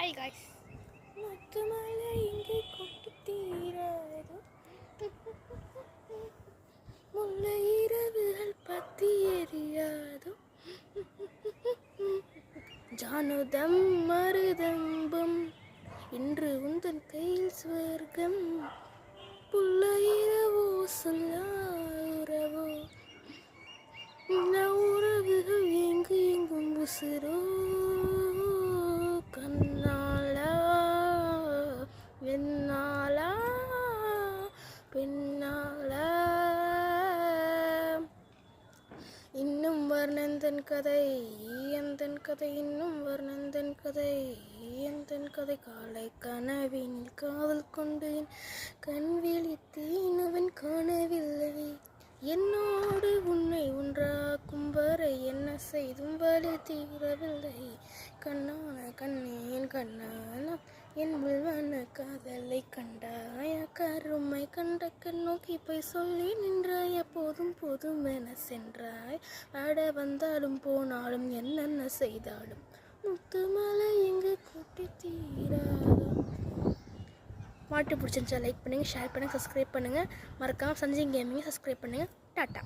Hi guys. முத்து மலை இங்கே கொட்டி தீராது, முல்லை இரவுகள் பத்தி எரியாது, ஜானுதம் மருதம்பம் இன்று உந்தன் கையில் ஸ்வர்க்கம், புல்ல இரவோ சொல்லாரவோ உறவுகள் எங்கு எங்கும் உசுரோ, கண்ணாலா வெண்ணாலா பெண்ணாலா. இன்னும் வர்ணந்தன் கதை எந்தன் கதை, இன்னும் வர்ணந்தன் கதை எந்தன் கதை. காலை கனவினில் காதல் கொண்டு என் கண் விழித்தேன், அவன் காணவில்லை. என்னோடு உன்னை ஒன்றாக்கும் வரை என்ன செய்தும் வலி தீரவில்லை. கண்ணான கண்ணேன் கண்ணான என் முள்வன காதலை கண்டாய, கருமை கண்ட கண் நோக்கி போய் சொல்லி நின்றாய, போதும் போதும் என சென்றாய். ஆட வந்தாலும் போனாலும் என்னென்ன செய்தாலும் முத்து மலை எங்கு கூட்டி தீராதோ. பாட்டு பிடிச்சிருந்துச்சா லைக் பண்ணுங்கள், ஷேர் பண்ணுங்கள், சப்ஸ்கிரைப் பண்ணுங்கள். மறக்காமல் சஞ்சய் கேமிங்கை சப்ஸ்கிரைப் பண்ணுங்கள். டாட்டா.